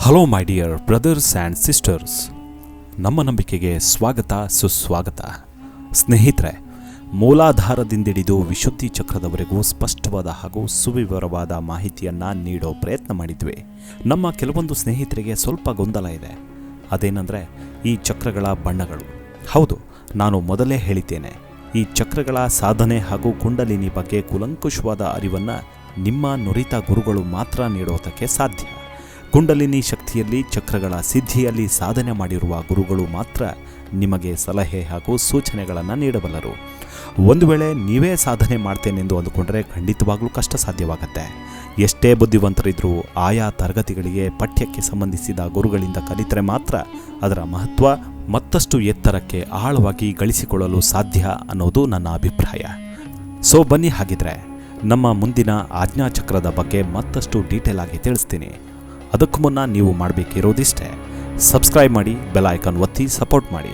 Hello my dear brothers and sisters, ನಮ್ಮ ನಂಬಿಕೆಗೆ ಸ್ವಾಗತ ಸುಸ್ವಾಗತ. ಸ್ನೇಹಿತರೆ, ಮೂಲಾಧಾರದಿಂದಿಡಿದು ವಿಶುದ್ಧಿ ಚಕ್ರದವರೆಗೂ ಸ್ಪಷ್ಟವಾದ ಹಾಗೂ ಸುವಿವರವಾದ ಮಾಹಿತಿಯನ್ನು ನೀಡೋ ಪ್ರಯತ್ನ ಮಾಡಿದ್ವಿ. ನಮ್ಮ ಕೆಲವೊಂದು ಸ್ನೇಹಿತರಿಗೆ ಸ್ವಲ್ಪ ಗೊಂದಲ ಇದೆ. ಅದೇನೆಂದರೆ ಈ ಚಕ್ರಗಳ ಬಣ್ಣಗಳು. ಹೌದು, ನಾನು ಮೊದಲೇ ಹೇಳಿದ್ದೇನೆ, ಈ ಚಕ್ರಗಳ ಸಾಧನೆ ಹಾಗೂ ಕುಂಡಲಿನಿ ಬಗ್ಗೆ ಕೂಲಂಕುಷವಾದ ಅರಿವನ್ನು ನಿಮ್ಮ ನುರಿತ ಗುರುಗಳು ಮಾತ್ರ ನೀಡೋದಕ್ಕೆ ಸಾಧ್ಯ. ಕುಂಡಲಿನಿ ಶಕ್ತಿಯಲ್ಲಿ, ಚಕ್ರಗಳ ಸಿದ್ಧಿಯಲ್ಲಿ ಸಾಧನೆ ಮಾಡಿರುವ ಗುರುಗಳು ಮಾತ್ರ ನಿಮಗೆ ಸಲಹೆ ಹಾಗೂ ಸೂಚನೆಗಳನ್ನು ನೀಡಬಲ್ಲರು. ಒಂದು ವೇಳೆ ನೀವೇ ಸಾಧನೆ ಮಾಡ್ತೇನೆಂದು ಅಂದುಕೊಂಡರೆ ಖಂಡಿತವಾಗ್ಲೂ ಕಷ್ಟ ಸಾಧ್ಯವಾಗತ್ತೆ. ಎಷ್ಟೇ ಬುದ್ಧಿವಂತರಿದ್ರೂ ಆಯಾ ತರಗತಿಗಳಿಗೆ ಪಠ್ಯಕ್ಕೆ ಸಂಬಂಧಿಸಿದ ಗುರುಗಳಿಂದ ಕಲಿತರೆ ಮಾತ್ರ ಅದರ ಮಹತ್ವ ಮತ್ತಷ್ಟು ಎತ್ತರಕ್ಕೆ ಆಳವಾಗಿ ಗಳಿಸಿಕೊಳ್ಳಲು ಸಾಧ್ಯ ಅನ್ನೋದು ನನ್ನ ಅಭಿಪ್ರಾಯ. ಸೊ ಬನ್ನಿ, ಹಾಗಿದ್ರೆ ನಮ್ಮ ಮುಂದಿನ ಆಜ್ಞಾಚಕ್ರದ ಬಗ್ಗೆ ಮತ್ತಷ್ಟು ಡೀಟೇಲ್ ಆಗಿ ತಿಳಿಸ್ತೀನಿ. ಅದಕ್ಕೂ ಮುನ್ನ ನೀವು ಮಾಡಬೇಕಿರೋದಿಷ್ಟೇ, ಸಬ್ಸ್ಕ್ರೈಬ್ ಮಾಡಿ, ಬೆಲ್ ಐಕಾನ್ ಒತ್ತಿ ಸಪೋರ್ಟ್ ಮಾಡಿ.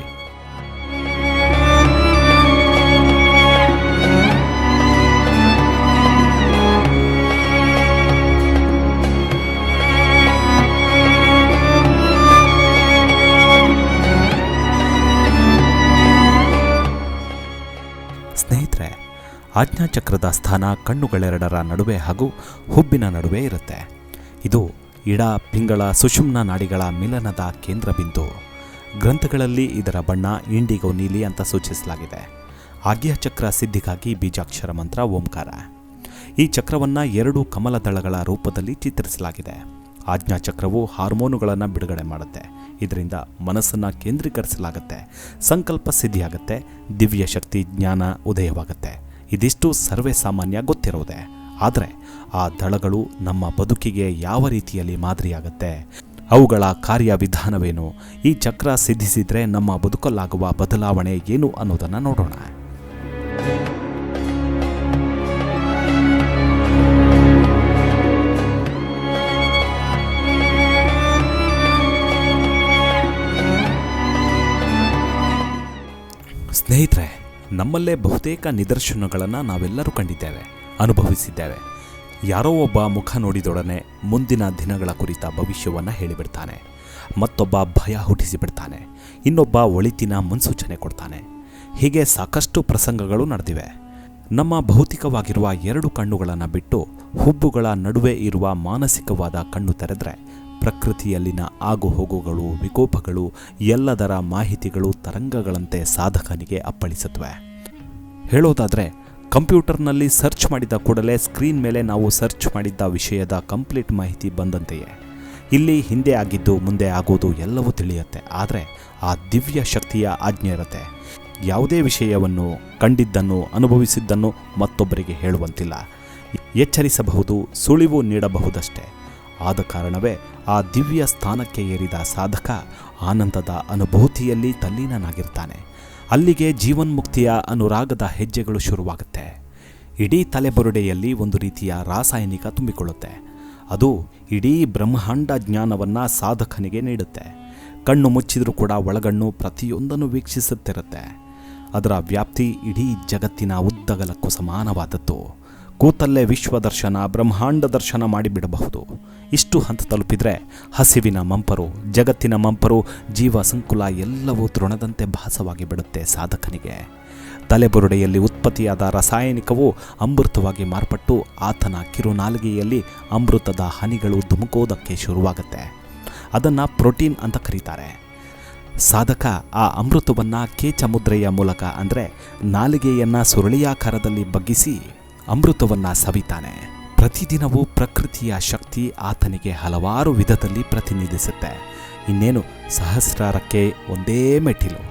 ಸ್ನೇಹಿತರೆ, ಆಜ್ಞಾಚಕ್ರದ ಸ್ಥಾನ ಕಣ್ಣುಗಳೆರಡರ ನಡುವೆ ಹಾಗೂ ಹುಬ್ಬಿನ ನಡುವೆ ಇರುತ್ತೆ. ಇದು ಇಡ ಪಿಂಗಳ ಸುಷುಮ್ನ ನಾಡಿಗಳ ಮಿಲನದ ಕೇಂದ್ರ ಬಿಂದು. ಗ್ರಂಥಗಳಲ್ಲಿ ಇದರ ಬಣ್ಣ ಇಂಡಿಗೋ ನೀಲಿ ಅಂತ ಸೂಚಿಸಲಾಗಿದೆ. ಆಜ್ಞಾಚಕ್ರ ಸಿದ್ಧಿಗಾಗಿ ಬೀಜಾಕ್ಷರ ಮಂತ್ರ ಓಂಕಾರ. ಈ ಚಕ್ರವನ್ನು 2 ಕಮಲದಳಗಳ ರೂಪದಲ್ಲಿ ಚಿತ್ರಿಸಲಾಗಿದೆ. ಆಜ್ಞಾಚಕ್ರವು ಹಾರ್ಮೋನುಗಳನ್ನು ಬಿಡುಗಡೆ ಮಾಡುತ್ತೆ. ಇದರಿಂದ ಮನಸ್ಸನ್ನು ಕೇಂದ್ರೀಕರಿಸಲಾಗುತ್ತೆ, ಸಂಕಲ್ಪ ಸಿದ್ಧಿಯಾಗುತ್ತೆ, ದಿವ್ಯ ಶಕ್ತಿ ಜ್ಞಾನ ಉದಯವಾಗುತ್ತೆ. ಇದಿಷ್ಟು ಸರ್ವೇ ಸಾಮಾನ್ಯ ಗೊತ್ತಿರೋದೆ. ಆದರೆ ಆ ದಳಗಳು ನಮ್ಮ ಬದುಕಿಗೆ ಯಾವ ರೀತಿಯಲ್ಲಿ ಮಾದರಿಯಾಗುತ್ತೆ, ಅವುಗಳ ಕಾರ್ಯವಿಧಾನವೇನು, ಈ ಚಕ್ರ ಸಿದ್ಧಿಸಿದರೆ ನಮ್ಮ ಬದುಕಲ್ಲಾಗುವ ಬದಲಾವಣೆ ಏನು ಅನ್ನೋದನ್ನು ನೋಡೋಣ. ಸ್ನೇಹಿತರೆ, ನಮ್ಮಲ್ಲೇ ಬಹುತೇಕ ನಿದರ್ಶನಗಳನ್ನು ನಾವೆಲ್ಲರೂ ಕಂಡಿದ್ದೇವೆ, ಅನುಭವಿಸಿದ್ದೇವೆ. ಯಾರೋ ಒಬ್ಬ ಮುಖ ನೋಡಿದೊಡನೆ ಮುಂದಿನ ದಿನಗಳ ಕುರಿತ ಭವಿಷ್ಯವನ್ನು ಹೇಳಿಬಿಡ್ತಾನೆ. ಮತ್ತೊಬ್ಬ ಭಯ ಹುಟ್ಟಿಸಿಬಿಡ್ತಾನೆ. ಇನ್ನೊಬ್ಬ ಒಳಿತಿನ ಮುನ್ಸೂಚನೆ ಕೊಡ್ತಾನೆ. ಹೀಗೆ ಸಾಕಷ್ಟು ಪ್ರಸಂಗಗಳು ನಡೆದಿವೆ. ನಮ್ಮ ಭೌತಿಕವಾಗಿರುವ 2 ಕಣ್ಣುಗಳನ್ನು ಬಿಟ್ಟು ಹುಬ್ಬುಗಳ ನಡುವೆ ಇರುವ ಮಾನಸಿಕವಾದ ಕಣ್ಣು ತೆರೆದರೆ ಪ್ರಕೃತಿಯಲ್ಲಿನ ಆಗುಹೋಗುಗಳು, ವಿಕೋಪಗಳು ಎಲ್ಲದರ ಮಾಹಿತಿಗಳು ತರಂಗಗಳಂತೆ ಸಾಧಕನಿಗೆ ಅಪ್ಪಳಿಸುತ್ತವೆ. ಹೇಳೋದಾದರೆ, ಕಂಪ್ಯೂಟರ್ನಲ್ಲಿ ಸರ್ಚ್ ಮಾಡಿದ ಕೂಡಲೇ ಸ್ಕ್ರೀನ್ ಮೇಲೆ ನಾವು ಸರ್ಚ್ ಮಾಡಿದ್ದ ವಿಷಯದ ಕಂಪ್ಲೀಟ್ ಮಾಹಿತಿ ಬಂದಂತೆಯೇ ಇಲ್ಲಿ ಹಿಂದೆ ಆಗಿದ್ದು ಮುಂದೆ ಆಗೋದು ಎಲ್ಲವೂ ತಿಳಿಯುತ್ತೆ. ಆದರೆ ಆ ದಿವ್ಯ ಶಕ್ತಿಯ ಆಜ್ಞೆ ಇರುತ್ತೆ. ಯಾವುದೇ ವಿಷಯವನ್ನು, ಕಂಡಿದ್ದನ್ನು, ಅನುಭವಿಸಿದ್ದನ್ನು ಮತ್ತೊಬ್ಬರಿಗೆ ಹೇಳುವಂತಿಲ್ಲ. ಎಚ್ಚರಿಸಬಹುದು, ಸುಳಿವು ನೀಡಬಹುದಷ್ಟೇ. ಆದ ಕಾರಣವೇ ಆ ದಿವ್ಯ ಸ್ಥಾನಕ್ಕೆ ಏರಿದ ಸಾಧಕ ಆನಂದದ ಅನುಭೂತಿಯಲ್ಲಿ ತಲ್ಲೀನನಾಗಿರ್ತಾನೆ. ಅಲ್ಲಿಗೆ ಜೀವನ್ಮುಕ್ತಿಯ ಅನುರಾಗದ ಹೆಜ್ಜೆಗಳು ಶುರುವಾಗುತ್ತೆ. ಇಡೀ ತಲೆಬುರುಡೆಯಲ್ಲಿ ಒಂದು ರೀತಿಯ ರಾಸಾಯನಿಕ ತುಂಬಿಕೊಳ್ಳುತ್ತೆ. ಅದು ಇಡೀ ಬ್ರಹ್ಮಾಂಡ ಜ್ಞಾನವನ್ನು ಸಾಧಕನಿಗೆ ನೀಡುತ್ತೆ. ಕಣ್ಣು ಮುಚ್ಚಿದರೂ ಕೂಡ ಒಳಗಣ್ಣು ಪ್ರತಿಯೊಂದನ್ನು ವೀಕ್ಷಿಸುತ್ತಿರುತ್ತೆ. ಅದರ ವ್ಯಾಪ್ತಿ ಇಡೀ ಜಗತ್ತಿನ ಉದ್ದಗಲಕ್ಕೂ ಸಮಾನವಾದದ್ದು. ಕೂತಲ್ಲೇ ವಿಶ್ವದರ್ಶನ, ಬ್ರಹ್ಮಾಂಡ ದರ್ಶನ ಮಾಡಿಬಿಡಬಹುದು. ಇಷ್ಟು ಹಂತ ತಲುಪಿದರೆ ಹಸಿವಿನ ಮಂಪರು, ಜಗತ್ತಿನ ಮಂಪರು, ಜೀವ ಸಂಕುಲ ಎಲ್ಲವೂ ತೃಣದಂತೆ ಭಾಸವಾಗಿ ಬಿಡುತ್ತೆ ಸಾಧಕನಿಗೆ. ತಲೆಬುರುಡೆಯಲ್ಲಿ ಉತ್ಪತ್ತಿಯಾದ ರಾಸಾಯನಿಕವು ಅಮೃತವಾಗಿ ಮಾರ್ಪಟ್ಟು ಆತನ ಕಿರುನಾಲಿಗೆಯಲ್ಲಿ ಅಮೃತದ ಹನಿಗಳು ಧುಮುಕೋದಕ್ಕೆ ಶುರುವಾಗುತ್ತೆ. ಅದನ್ನು ಪ್ರೋಟೀನ್ ಅಂತ ಕರೀತಾರೆ. ಸಾಧಕ ಆ ಅಮೃತವನ್ನು ಕೇಚ ಮುದ್ರೆಯ ಮೂಲಕ, ಅಂದರೆ ನಾಲಿಗೆಯನ್ನು ಸುರುಳಿಯಾಕಾರದಲ್ಲಿ ಬಗ್ಗಿಸಿ ಅಮೃತವನ್ನು ಸವಿತಾನೆ. ಪ್ರತಿದಿನವೂ ಪ್ರಕೃತಿಯ ಶಕ್ತಿ ಆತನಿಗೆ ಹಲವಾರು ವಿಧದಲ್ಲಿ ಪ್ರತಿನಿಧಿಸುತ್ತೆ. ಇನ್ನೇನು ಸಹಸ್ರಾರಕ್ಕೆ ಒಂದೇ ಮೆಟ್ಟಿಲು.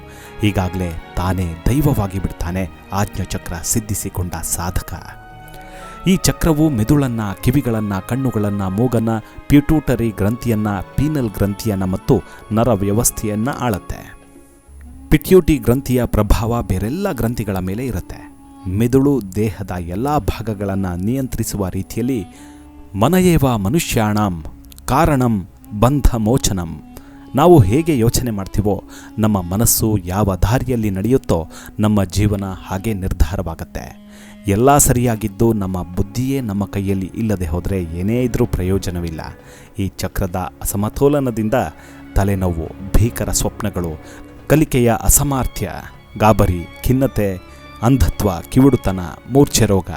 ಈಗಾಗಲೇ ತಾನೇ ದೈವವಾಗಿ ಬಿಡ್ತಾನೆ ಆಜ್ಞಾಚಕ್ರ ಸಿದ್ಧಿಸಿಕೊಂಡ ಸಾಧಕ. ಈ ಚಕ್ರವು ಮೆದುಳನ್ನು, ಕಿವಿಗಳನ್ನು, ಕಣ್ಣುಗಳನ್ನು, ಮೂಗನ್ನು, ಪಿಟ್ಯೂಟರಿ ಗ್ರಂಥಿಯನ್ನು, ಪೀನಲ್ ಗ್ರಂಥಿಯನ್ನು ಮತ್ತು ನರ ವ್ಯವಸ್ಥೆಯನ್ನು ಆಳುತ್ತೆ. ಪಿಟ್ಯೂಟಿ ಗ್ರಂಥಿಯ ಪ್ರಭಾವ ಬೇರೆಲ್ಲ ಗ್ರಂಥಿಗಳ ಮೇಲೆ ಇರುತ್ತೆ. ಮೆದುಳು ದೇಹದ ಎಲ್ಲ ಭಾಗಗಳನ್ನು ನಿಯಂತ್ರಿಸುವ ರೀತಿಯಲ್ಲಿ ಮನಯೇವ ಮನುಷ್ಯಾಣಂ ಕಾರಣಂ ಬಂಧ ಮೋಚನಂ ನಾವು ಹೇಗೆ ಯೋಚನೆ ಮಾಡ್ತೀವೋ, ನಮ್ಮ ಮನಸ್ಸು ಯಾವ ದಾರಿಯಲ್ಲಿ ನಡೆಯುತ್ತೋ ನಮ್ಮ ಜೀವನ ಹಾಗೆ ನಿರ್ಧಾರವಾಗತ್ತೆ. ಎಲ್ಲ ಸರಿಯಾಗಿದ್ದು ನಮ್ಮ ಬುದ್ಧಿಯೇ ನಮ್ಮ ಕೈಯಲ್ಲಿ ಇಲ್ಲದೆ ಹೋದರೆ ಏನೇ ಇದ್ರೂ ಪ್ರಯೋಜನವಿಲ್ಲ. ಈ ಚಕ್ರದ ಅಸಮತೋಲನದಿಂದ ತಲೆನೋವು, ಭೀಕರ ಸ್ವಪ್ನಗಳು, ಕಲಿಕೆಯ ಅಸಾಮರ್ಥ್ಯ, ಗಾಬರಿ, ಖಿನ್ನತೆ, ಅಂಧತ್ವ, ಕಿವುಡುತನ, ಮೂರ್ಛೆ ರೋಗ,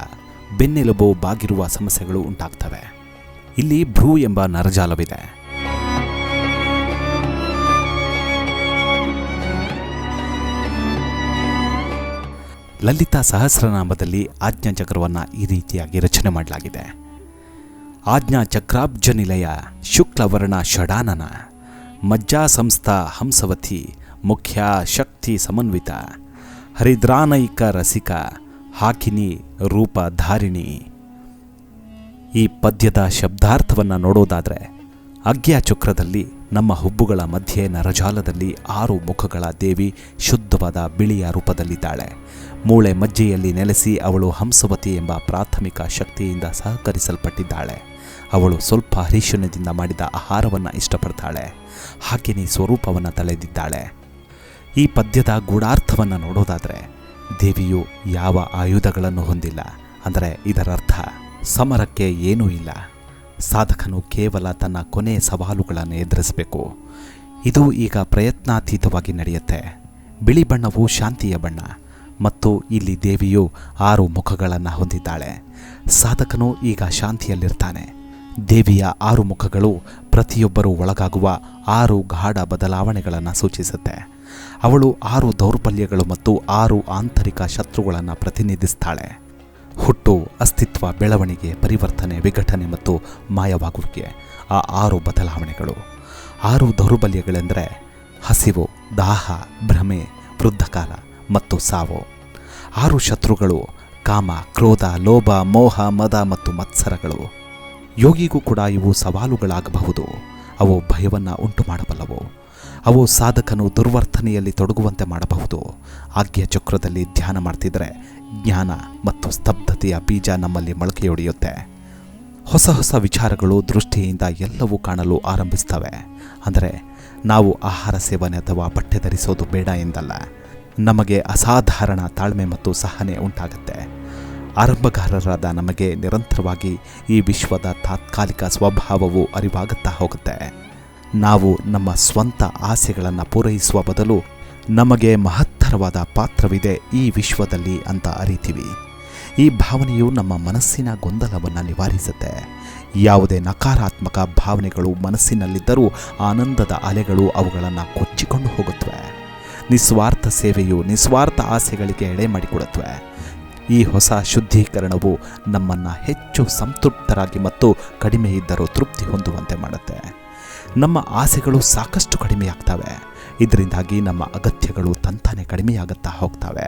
ಬೆನ್ನೆಲುಬು ಬಾಗಿರುವ ಸಮಸ್ಯೆಗಳು ಉಂಟಾಗ್ತವೆ. ಇಲ್ಲಿ ಭ್ರೂ ಎಂಬ ನರಜಾಲವಿದೆ. ಲಲಿತಾ ಸಹಸ್ರನಾಮದಲ್ಲಿ ಆಜ್ಞಾ ಚಕ್ರವನ್ನು ಈ ರೀತಿಯಾಗಿ ರಚನೆ ಮಾಡಲಾಗಿದೆ. ಆಜ್ಞಾ ಚಕ್ರಾಬ್ಜ ನಿಲಯ ಶುಕ್ಲವರ್ಣ ಷಡಾನನ ಮಜ್ಜಾ ಸಂಸ್ಥಾ ಹಂಸವತಿ ಮುಖ್ಯ ಶಕ್ತಿ ಸಮನ್ವಿತ ಹರಿದ್ರಾನೈಕ ರಸಿಕ ಹಾಕಿನಿ ರೂಪಧಾರಿಣಿ. ಈ ಪದ್ಯದ ಶಬ್ದಾರ್ಥವನ್ನು ನೋಡೋದಾದರೆ, ಆಜ್ಞಾಚಕ್ರದಲ್ಲಿ ನಮ್ಮ ಹುಬ್ಬುಗಳ ಮಧ್ಯೆ ನರಜಾಲದಲ್ಲಿ 6 ಮುಖಗಳ ದೇವಿ ಶುದ್ಧವಾದ ಬಿಳಿಯ ರೂಪದಲ್ಲಿದ್ದಾಳೆ. ಮೂಳೆ ಮಜ್ಜೆಯಲ್ಲಿ ನೆಲೆಸಿ ಅವಳು ಹಂಸವತಿ ಎಂಬ ಪ್ರಾಥಮಿಕ ಶಕ್ತಿಯಿಂದ ಸಹಕರಿಸಲ್ಪಟ್ಟಿದ್ದಾಳೆ. ಅವಳು ಸ್ವಲ್ಪ ಹರಿಶನದಿಂದ ಮಾಡಿದ ಆಹಾರವನ್ನು ಇಷ್ಟಪಡ್ತಾಳೆ. ಹಾಗೆಯೇ ಸ್ವರೂಪವನ್ನು ತಳೆದಿದ್ದಾಳೆ. ಈ ಪದ್ಯದ ಗೂಢಾರ್ಥವನ್ನು ನೋಡೋದಾದರೆ, ದೇವಿಯು ಯಾವ ಆಯುಧಗಳನ್ನು ಹೊಂದಿಲ್ಲ. ಅಂದರೆ ಇದರರ್ಥ ಸಮರಕ್ಕೆ ಏನೂ ಇಲ್ಲ. ಸಾಧಕನು ಕೇವಲ ತನ್ನ ಕೊನೆಯ ಸವಾಲುಗಳನ್ನು ಎದುರಿಸಬೇಕು. ಇದು ಈಗ ಪ್ರಯತ್ನಾತೀತವಾಗಿ ನಡೆಯುತ್ತೆ. ಬಿಳಿ ಬಣ್ಣವು ಶಾಂತಿಯ ಬಣ್ಣ ಮತ್ತು ಇಲ್ಲಿ ದೇವಿಯು 6 ಮುಖಗಳನ್ನು ಹೊಂದಿದ್ದಾಳೆ. ಸಾಧಕನು ಈಗ ಶಾಂತಿಯಲ್ಲಿರ್ತಾನೆ. ದೇವಿಯ 6 ಮುಖಗಳು ಪ್ರತಿಯೊಬ್ಬರೂ ಒಳಗಾಗುವ 6 ಗಾಢ ಬದಲಾವಣೆಗಳನ್ನು ಸೂಚಿಸುತ್ತೆ. ಅವಳು 6 ದೌರ್ಬಲ್ಯಗಳು ಮತ್ತು 6 ಆಂತರಿಕ ಶತ್ರುಗಳನ್ನು ಪ್ರತಿನಿಧಿಸ್ತಾಳೆ. ಹುಟ್ಟು, ಅಸ್ತಿತ್ವ, ಬೆಳವಣಿಗೆ, ಪರಿವರ್ತನೆ, ವಿಘಟನೆ ಮತ್ತು ಮಾಯವಾಗುವಿಕೆ. ಆ 6 ಬದಲಾವಣೆಗಳು. 6 ದೌರ್ಬಲ್ಯಗಳೆಂದರೆ ಹಸಿವು, ದಾಹ, ಭ್ರಮೆ, ವೃದ್ಧಕಾಲ ಮತ್ತು ಸಾವು. 6 ಶತ್ರುಗಳು ಕಾಮ, ಕ್ರೋಧ, ಲೋಭ, ಮೋಹ, ಮದ ಮತ್ತು ಮತ್ಸರಗಳು. ಯೋಗಿಗೂ ಕೂಡ ಇವು ಸವಾಲುಗಳಾಗಬಹುದು. ಅವು ಭಯವನ್ನು ಉಂಟು ಮಾಡಬಲ್ಲವು. ಅವು ಸಾಧಕನು ದುರ್ವರ್ತನೆಯಲ್ಲಿ ತೊಡಗುವಂತೆ ಮಾಡಬಹುದು. ಆಜ್ಞಾ ಚಕ್ರದಲ್ಲಿ ಧ್ಯಾನ ಮಾಡ್ತಿದ್ರೆ ಜ್ಞಾನ ಮತ್ತು ಸ್ತಬ್ಧತೆಯ ಬೀಜ ನಮ್ಮಲ್ಲಿ ಮೊಳಕೆಯೊಡೆಯುತ್ತೆ. ಹೊಸ ಹೊಸ ವಿಚಾರಗಳು ದೃಷ್ಟಿಯಿಂದ ಎಲ್ಲವೂ ಕಾಣಲು ಆರಂಭಿಸ್ತವೆ. ಅಂದರೆ ನಾವು ಆಹಾರ ಸೇವನೆ ಅಥವಾ ಬಟ್ಟೆ ಧರಿಸೋದು ಬೇಡ ಎಂದಲ್ಲ. ನಮಗೆ ಅಸಾಧಾರಣ ತಾಳ್ಮೆ ಮತ್ತು ಸಹನೆ ಉಂಟಾಗುತ್ತೆ. ಆರಂಭಗಾರರಾದ ನಮಗೆ ನಿರಂತರವಾಗಿ ಈ ವಿಶ್ವದ ತಾತ್ಕಾಲಿಕ ಸ್ವಭಾವವು ಅರಿವಾಗುತ್ತಾ ಹೋಗುತ್ತೆ. ನಾವು ನಮ್ಮ ಸ್ವಂತ ಆಸೆಗಳನ್ನು ಪೂರೈಸುವ ಬದಲು ನಮಗೆ ಮಹತ್ತರವಾದ ಪಾತ್ರವಿದೆ ಈ ವಿಶ್ವದಲ್ಲಿ ಅಂತ ಅರಿತೀವಿ. ಈ ಭಾವನೆಯು ನಮ್ಮ ಮನಸ್ಸಿನ ಗೊಂದಲವನ್ನು ನಿವಾರಿಸುತ್ತೆ. ಯಾವುದೇ ನಕಾರಾತ್ಮಕ ಭಾವನೆಗಳು ಮನಸ್ಸಿನಲ್ಲಿದ್ದರೂ ಆನಂದದ ಅಲೆಗಳು ಅವುಗಳನ್ನು ಕೊಚ್ಚಿಕೊಂಡು ಹೋಗುತ್ತವೆ. ನಿಸ್ವಾರ್ಥ ಸೇವೆಯು ನಿಸ್ವಾರ್ಥ ಆಸೆಗಳಿಗೆ ಎಡೆ ಮಾಡಿಕೊಡುತ್ತವೆ. ಈ ಹೊಸ ಶುದ್ಧೀಕರಣವು ನಮ್ಮನ್ನು ಹೆಚ್ಚು ಸಂತೃಪ್ತರಾಗಿ ಮತ್ತು ಕಡಿಮೆ ಇದ್ದರೂ ತೃಪ್ತಿ ಹೊಂದುವಂತೆ ಮಾಡುತ್ತೆ. ನಮ್ಮ ಆಸೆಗಳು ಸಾಕಷ್ಟು ಕಡಿಮೆಯಾಗ್ತವೆ. ಇದರಿಂದಾಗಿ ನಮ್ಮ ಅಗತ್ಯಗಳು ತಂತಾನೆ ಕಡಿಮೆಯಾಗುತ್ತಾ ಹೋಗ್ತವೆ.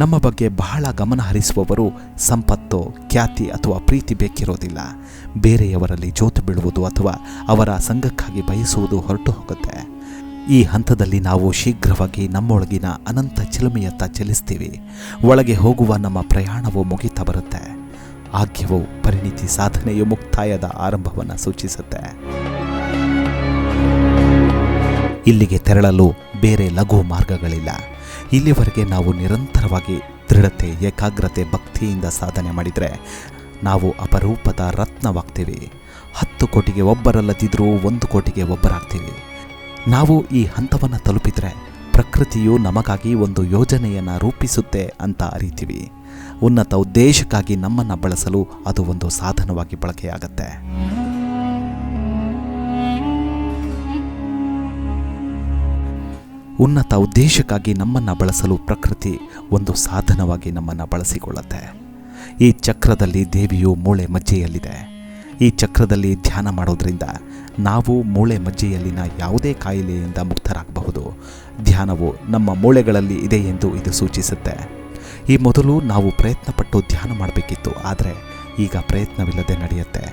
ನಮ್ಮ ಬಗ್ಗೆ ಬಹಳ ಗಮನ ಹರಿಸುವವರು ಸಂಪತ್ತು, ಖ್ಯಾತಿ ಅಥವಾ ಪ್ರೀತಿ ಬೇಕಿರೋದಿಲ್ಲ. ಬೇರೆಯವರಲ್ಲಿ ಜೋತು ಬೀಳುವುದು ಅಥವಾ ಅವರ ಸಂಘಕ್ಕಾಗಿ ಬಯಸುವುದು ಹೊರಟು ಹೋಗುತ್ತೆ. ಈ ಹಂತದಲ್ಲಿ ನಾವು ಶೀಘ್ರವಾಗಿ ನಮ್ಮೊಳಗಿನ ಅನಂತ ಚಿಲುಮೆಯತ್ತ ಚಲಿಸ್ತೀವಿ. ಒಳಗೆ ಹೋಗುವ ನಮ್ಮ ಪ್ರಯಾಣವು ಮುಗಿತಾ ಬರುತ್ತೆ. ಆಜ್ಞವು ಪರಿಣಿತಿ ಸಾಧನೆಯು ಮುಕ್ತಾಯದ ಆರಂಭವನ್ನು ಸೂಚಿಸುತ್ತೆ. ಇಲ್ಲಿಗೆ ತೆರಳಲು ಬೇರೆ ಲಘು ಮಾರ್ಗಗಳಿಲ್ಲ. ಇಲ್ಲಿವರೆಗೆ ನಾವು ನಿರಂತರವಾಗಿ ದೃಢತೆ, ಏಕಾಗ್ರತೆ, ಭಕ್ತಿಯಿಂದ ಸಾಧನೆ ಮಾಡಿದರೆ ನಾವು ಅಪರೂಪದ ರತ್ನವಾಗ್ತೀವಿ. 10 ಕೋಟಿಗೆ ಒಬ್ಬರಲ್ಲದಿದ್ದರೂ 1 ಕೋಟಿಗೆ ಒಬ್ಬರಾಗ್ತೀವಿ. ನಾವು ಈ ಹಂತವನ್ನು ತಲುಪಿದರೆ ಪ್ರಕೃತಿಯು ನಮಗಾಗಿ ಒಂದು ಯೋಜನೆಯನ್ನು ರೂಪಿಸುತ್ತೆ ಅಂತ ಅರಿತೀವಿ. ಉನ್ನತ ಉದ್ದೇಶಕ್ಕಾಗಿ ನಮ್ಮನ್ನು ಬಳಸಲು ಅದು ಒಂದು ಸಾಧನವಾಗಿ ಬಳಕೆಯಾಗತ್ತೆ. ಉನ್ನತ ಉದ್ದೇಶಕ್ಕಾಗಿ ನಮ್ಮನ್ನು ಬಳಸಲು ಪ್ರಕೃತಿ ಒಂದು ಸಾಧನವಾಗಿ ನಮ್ಮನ್ನು ಬಳಸಿಕೊಳ್ಳುತ್ತೆ. ಈ ಚಕ್ರದಲ್ಲಿ ದೇವಿಯು ಮೂಳೆ ಮಜ್ಜೆಯಲ್ಲಿದೆ. ಈ ಚಕ್ರದಲ್ಲಿ ಧ್ಯಾನ ಮಾಡೋದ್ರಿಂದ ನಾವು ಮೂಳೆ ಮಜ್ಜೆಯಲ್ಲಿನ ಯಾವುದೇ ಕಾಯಿಲೆಯಿಂದ ಮುಕ್ತರಾಗಬಹುದು. ಧ್ಯಾನವು ನಮ್ಮ ಮೂಳೆಗಳಲ್ಲಿ ಇದೆ ಎಂದು ಇದು ಸೂಚಿಸುತ್ತೆ. ಈ ಮೊದಲು ನಾವು ಪ್ರಯತ್ನಪಟ್ಟು ಧ್ಯಾನ ಮಾಡಬೇಕಿತ್ತು, ಆದರೆ ಈಗ ಪ್ರಯತ್ನವಿಲ್ಲದೆ ನಡೆಯುತ್ತೆ.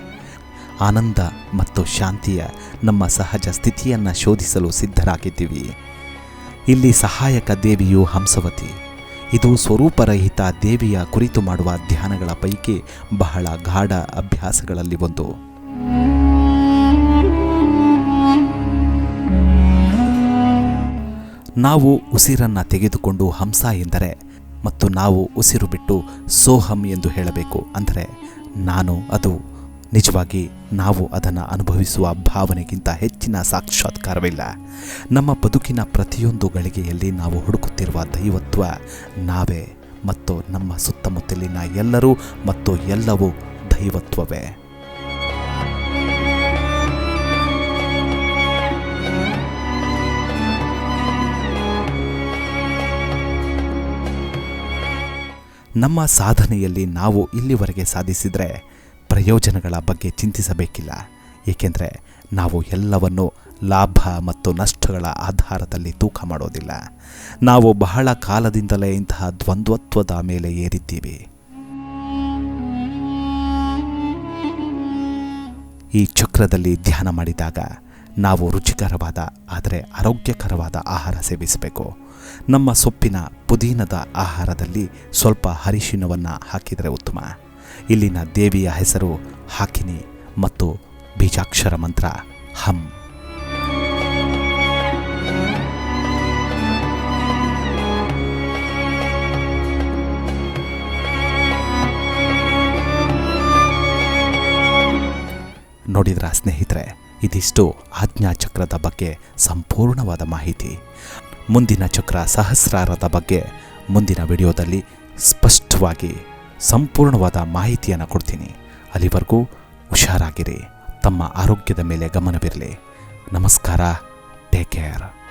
ಆನಂದ ಮತ್ತು ಶಾಂತಿಯ ನಮ್ಮ ಸಹಜ ಸ್ಥಿತಿಯನ್ನು ಶೋಧಿಸಲು ಸಿದ್ಧರಾಗಿದ್ದೀವಿ. ಇಲ್ಲಿ ಸಹಾಯಕ ದೇವಿಯು ಹಂಸವತಿ. ಇದು ಸ್ವರೂಪರಹಿತ ದೇವಿಯ ಕುರಿತು ಮಾಡುವ ಧ್ಯಾನಗಳ ಪೈಕಿ ಬಹಳ ಗಾಢ ಅಭ್ಯಾಸಗಳಲ್ಲಿ ಒಂದು. ನಾವು ಉಸಿರನ್ನು ತೆಗೆದುಕೊಂಡು ಹಂಸ ಎಂದರೆ ಮತ್ತು ನಾವು ಉಸಿರು ಬಿಟ್ಟು ಸೋಹಂ ಎಂದು ಹೇಳಬೇಕು. ಅಂದರೆ ನಾನು ಅದು ನಿಜವಾಗಿ ನಾವು ಅದನ್ನು ಅನುಭವಿಸುವ ಭಾವನೆಗಿಂತ ಹೆಚ್ಚಿನ ಸಾಕ್ಷಾತ್ಕಾರವಿಲ್ಲ. ನಮ್ಮ ಬದುಕಿನ ಪ್ರತಿಯೊಂದು ಗಳಿಗೆಯಲ್ಲಿ ನಾವು ಹುಡುಕುತ್ತಿರುವ ದೈವತ್ವ ನಾವೇ ಮತ್ತು ನಮ್ಮ ಸುತ್ತಮುತ್ತಲಿನ ಎಲ್ಲರೂ ಮತ್ತು ಎಲ್ಲವೂ ದೈವತ್ವವೇ. ನಮ್ಮ ಸಾಧನೆಯಲ್ಲಿ ನಾವು ಇಲ್ಲಿವರೆಗೆ ಸಾಧಿಸಿದರೆ ಪ್ರಯೋಜನಗಳ ಬಗ್ಗೆ ಚಿಂತಿಸಬೇಕಿಲ್ಲ. ಏಕೆಂದರೆ ನಾವು ಎಲ್ಲವನ್ನು ಲಾಭ ಮತ್ತು ನಷ್ಟಗಳ ಆಧಾರದಲ್ಲಿ ತೂಕ ಮಾಡೋದಿಲ್ಲ. ನಾವು ಬಹಳ ಕಾಲದಿಂದಲೇ ಇಂತಹ ದ್ವಂದ್ವತ್ವದ ಮೇಲೆ ಏರಿದ್ದೀವಿ. ಈ ಚಕ್ರದಲ್ಲಿ ಧ್ಯಾನ ಮಾಡಿದಾಗ ನಾವು ರುಚಿಕರವಾದ ಆದರೆ ಆರೋಗ್ಯಕರವಾದ ಆಹಾರ ಸೇವಿಸಬೇಕು. ನಮ್ಮ ಸೊಪ್ಪಿನ ಪುದೀನದ ಆಹಾರದಲ್ಲಿ ಸ್ವಲ್ಪ ಅರಿಶಿನವನ್ನು ಹಾಕಿದರೆ ಉತ್ತಮ. ಇಲ್ಲಿನ ದೇವಿಯ ಹೆಸರು ಹಾಕಿನಿ ಮತ್ತು ಬೀಜಾಕ್ಷರ ಮಂತ್ರ ಹಂ. ನೋಡಿದ್ರ ಸ್ನೇಹಿತರೆ, ಇದಿಷ್ಟು ಆಜ್ಞಾಚಕ್ರದ ಬಗ್ಗೆ ಸಂಪೂರ್ಣವಾದ ಮಾಹಿತಿ. ಮುಂದಿನ ಚಕ್ರ ಸಹಸ್ರಾರದ ಬಗ್ಗೆ ಮುಂದಿನ ವಿಡಿಯೋದಲ್ಲಿ ಸ್ಪಷ್ಟವಾಗಿ ಸಂಪೂರ್ಣವಾದ ಮಾಹಿತಿಯನ್ನು ಕೊಡ್ತೀನಿ. ಅಲ್ಲಿವರೆಗೂ ಹುಷಾರಾಗಿರಿ. ತಮ್ಮ ಆರೋಗ್ಯದ ಮೇಲೆ ಗಮನವಿರಲಿ. ನಮಸ್ಕಾರ. Take care.